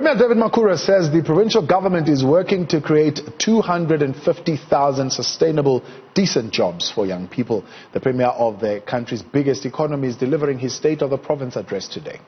Premier David Makhura says the provincial government is working to create 250,000 sustainable, decent jobs for young people. The Premier of the country's biggest economy is delivering his State of the Province Address today.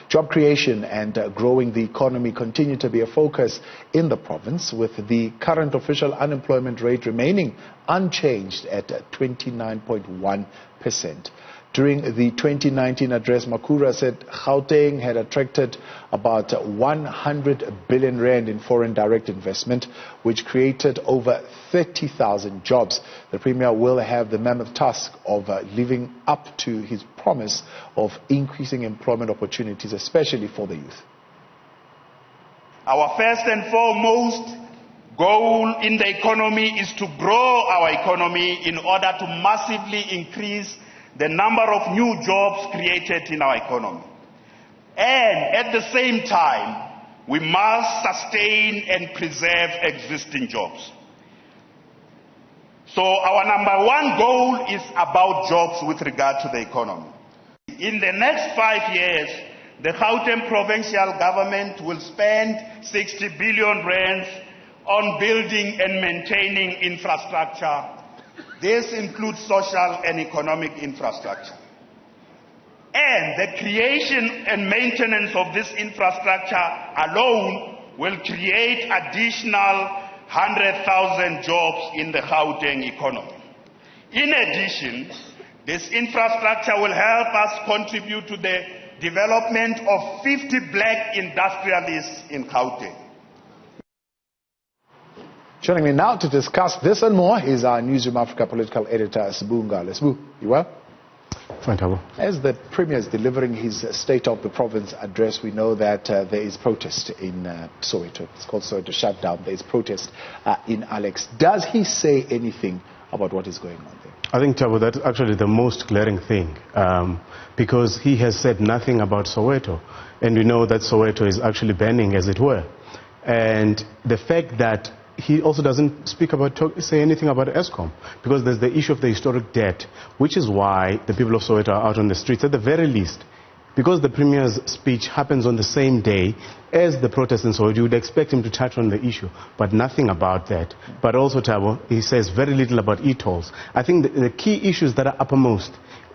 Job creation and growing the economy continue to be a focus in the province, with the current official unemployment rate remaining unchanged at 29.1%. During the 2019 address, Makhura said Gauteng had attracted about 100 billion rand in foreign direct investment, which created over 30,000 jobs. The Premier will have the mammoth task of living up to his promise of increasing employment opportunities, especially for the youth. Our first and foremost goal in the economy is to grow our economy in order to massively increase the number of new jobs created in our economy. And at the same time, we must sustain and preserve existing jobs. So our number one goal is about jobs with regard to the economy. In the next 5 years, the Gauteng provincial government will spend 60 billion rands on building and maintaining infrastructure. This includes social and economic infrastructure. And the creation and maintenance of this infrastructure alone will create additional 100,000 jobs in the Gauteng economy. In addition, this infrastructure will help us contribute to the development of 50 black industrialists in Gauteng. Joining me now to discuss this and more is our Newzroom Afrika Political Editor, Sbu Ngalwa. Sbu, you well? Fine, Tabo. As the Premier is delivering his State of the Province Address, we know that there is protest in Soweto. It's called Soweto Shutdown. There is protest in Alex. Does he say anything about what is going on there? I think, Tabo, that's actually the most glaring thing, because he has said nothing about Soweto. And we know that Soweto is actually burning, as it were. And the fact that he also doesn't say anything about Eskom, because there's the issue of the historic debt, which is why the people of Soweto are out on the streets at the very least. Because the Premier's speech happens on the same day as the protest in Soweto, you would expect him to touch on the issue, but nothing about that. But also, Tabo, he says very little about e-tolls. I think the key issues that are uppermost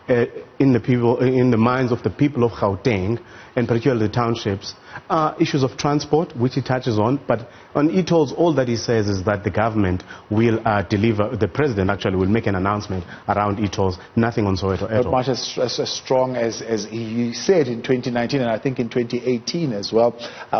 in the minds of the people of Gauteng, and particularly the townships, are issues of transport, which he touches on. But on e-tolls, all that he says is that the government will deliver, the president actually will make an announcement around e-tolls, nothing on Soweto at all. Not much as strong as he said in 2019, and I think in 2018 as well,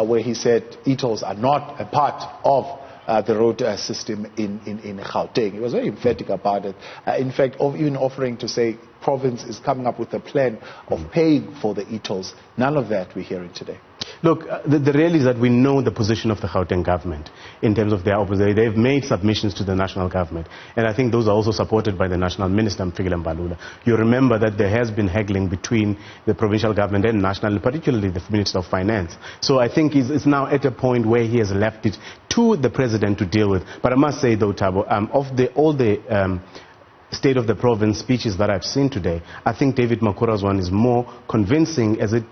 where he said e-tolls are not a part of the road system in Gauteng. He was very emphatic about it. In fact, even offering to say province is coming up with a plan of paying for the e-tolls. None of that we're hearing today. Look, the reality is that we know the position of the Gauteng government in terms of their opposition. They've made submissions to the national government, and I think those are also supported by the national minister, Mbalula. You remember that there has been haggling between the provincial government and national, particularly the Minister of Finance. So I think it's now at a point where he has left it to the president to deal with. But I must say, though, Tabo, of all the State of the Province speeches that I've seen today, I think David Makhura's one is more convincing, as it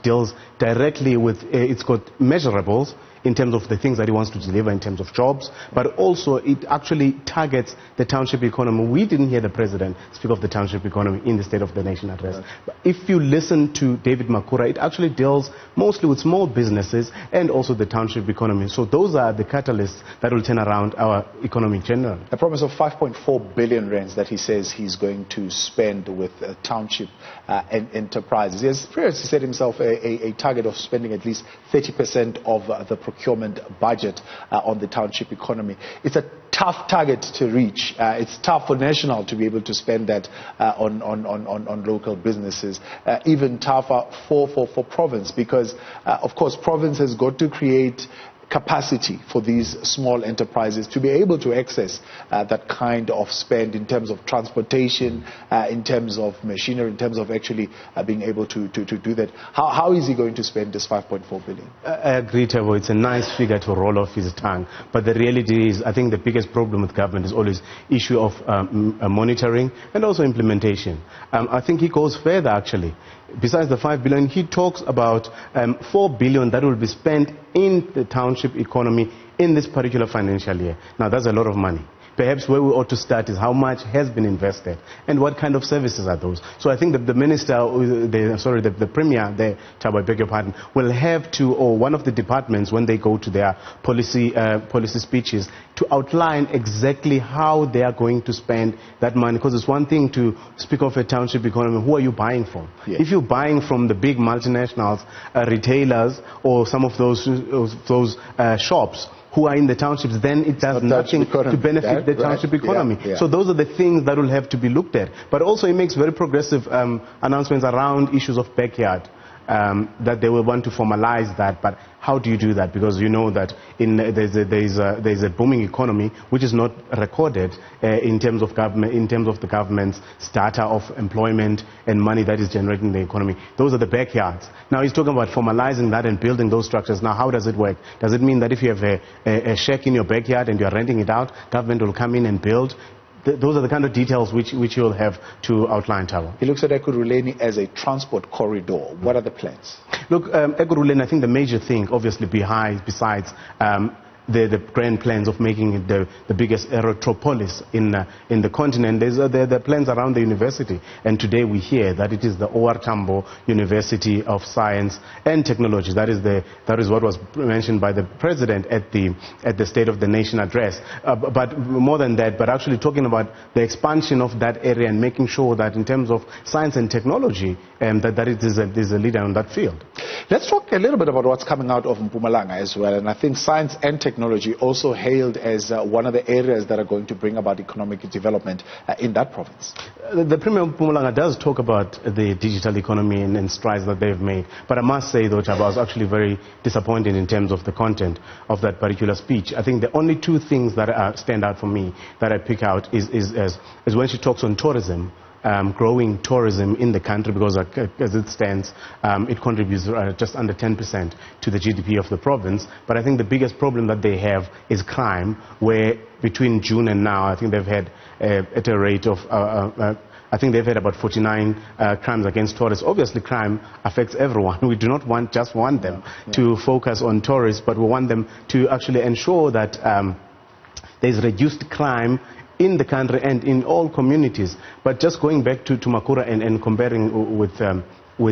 deals directly with, it's got measurables in terms of the things that he wants to deliver in terms of jobs, but also it actually targets the township economy. We didn't hear the president speak of the township economy in the State of the Nation address. Right. But if you listen to David Makhura, it actually deals mostly with small businesses and also the township economy. So those are the catalysts that will turn around our economy generally. A promise of 5.4 billion rands that he says he's going to spend with township and enterprises. He has previously set himself a target of spending at least 30% of the procurement budget on the township economy. It's a tough target to reach. It's tough for National to be able to spend that on local businesses. Even tougher for Province, because of course Province has got to create capacity for these small enterprises to be able to access that kind of spend in terms of transportation, in terms of machinery, in terms of actually being able to do that. How is he going to spend this 5.4 billion? I agree, Tavo. It's a nice figure to roll off his tongue. But the reality is, I think the biggest problem with government is always issue of monitoring and also implementation. I think he goes further, actually. Besides the 5 billion, he talks about 4 billion that will be spent in the township economy in this particular financial year. Now, that's a lot of money. Perhaps where we ought to start is how much has been invested and what kind of services are those. So I think that the minister, the premier, Thabo, I beg your pardon, will have to, or one of the departments when they go to their policy speeches, to outline exactly how they are going to spend that money. Because it's one thing to speak of a township economy. Who are you buying from? Yeah. If you're buying from the big multinationals, retailers, or some of those shops who are in the townships, then it does nothing to benefit the township economy. Yeah, yeah. So those are the things that will have to be looked at. But also it makes very progressive announcements around issues of backyard, that they will want to formalize that. But how do you do that? Because you know that there's a booming economy which is not recorded in terms of government, in terms of the government's data of employment and money that is generating the economy. Those are the backyards. Now he's talking about formalizing that and building those structures. Now how does it work? Does it mean that if you have a shack in your backyard and you are renting it out, government will come in and build? Those are the kind of details which you'll have to outline, Thabo. He looks at Ekurhuleni as a transport corridor. What are the plans? Look, Ekurhuleni, I think the major thing, obviously, besides the grand plans of making it the biggest aerotropolis in the continent, there are plans around the university. And today we hear that it is the OR Tambo University of Science and Technology. That is what was mentioned by the president at the State of the Nation address. But more than that, but actually talking about the expansion of that area and making sure that in terms of science and technology, that it is a leader in that field. Let's talk a little bit about what's coming out of Mpumalanga as well. And I think science and technology also hailed as one of the areas that are going to bring about economic development in that province. The Premier of Mpumalanga does talk about the digital economy and strides that they've made. But I must say, though, Thabo, I was actually very disappointed in terms of the content of that particular speech. I think the only two things that stand out for me that I pick out is when she talks on tourism. Growing tourism in the country, because as it stands, it contributes just under 10% to the GDP of the province. But I think the biggest problem that they have is crime, where between June and now, I think they've had at a rate of I think they've had about 49 crimes against tourists. Obviously, crime affects everyone. We do not want them to focus on tourists, but we want them to actually ensure that there's reduced crime in the country and in all communities. But just going back to Makhura and comparing with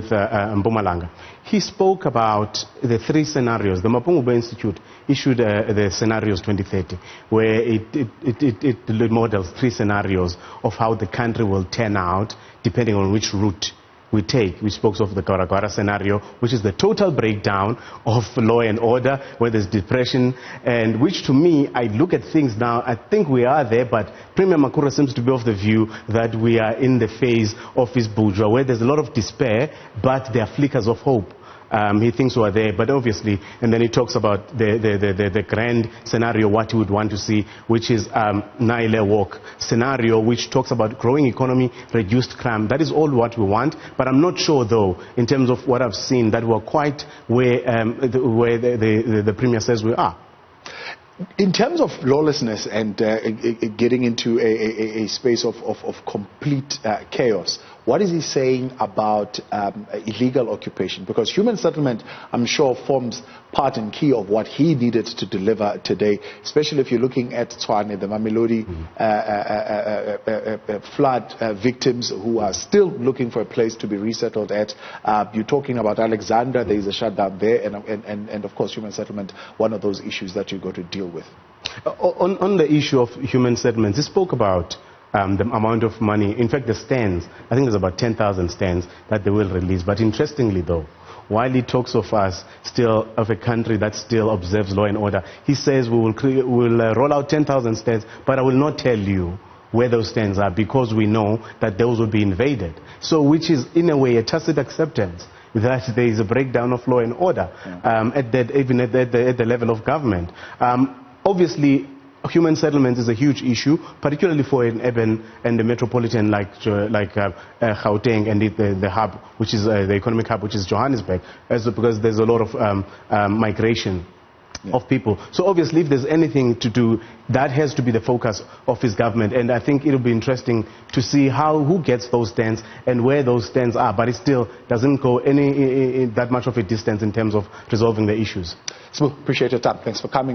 Mpumalanga, he spoke about the three scenarios. The Mapungubwe Institute issued the Scenarios 2030, where it models three scenarios of how the country will turn out depending on which route we take. We spoke of the Gwara scenario, which is the total breakdown of law and order, where there's depression, and which to me, I look at things now, I think we are there, but Premier Makhura seems to be of the view that we are in the phase of his bourgeois, where there's a lot of despair, but there are flickers of hope. He thinks we are there, but obviously, and then he talks about the grand scenario, what he would want to see, which is Nile Walk scenario, which talks about growing economy, reduced crime. That is all what we want, but I'm not sure, though, in terms of what I've seen, that we're quite where the Premier says we are. In terms of lawlessness and getting into a space of complete chaos, what is he saying about illegal occupation? Because human settlement, I'm sure, forms part and key of what he needed to deliver today, especially if you're looking at Tshwane, the Mamelodi flood victims who are still looking for a place to be resettled at. You're talking about Alexandra, there is a shutdown there, and of course human settlement, one of those issues that you've got to deal with. On the issue of human settlements, he spoke about the amount of money. In fact, the stands, I think there's about 10,000 stands that they will release. But interestingly, though, while he talks of us still, of a country that still observes law and order, he says we'll roll out 10,000 stands, but I will not tell you where those stands are, because we know that those will be invaded. So, which is, in a way, a tacit acceptance that there is a breakdown of law and order, even at the level of government. Obviously, human settlements is a huge issue, particularly for an urban and the metropolitan like Gauteng and the hub, which is the economic hub, which is Johannesburg, because there's a lot of migration of people. So obviously, if there's anything to do, that has to be the focus of his government. And I think it'll be interesting to see who gets those stands and where those stands are. But it still doesn't go that much of a distance in terms of resolving the issues. Sbu, appreciate your time. Thanks for coming.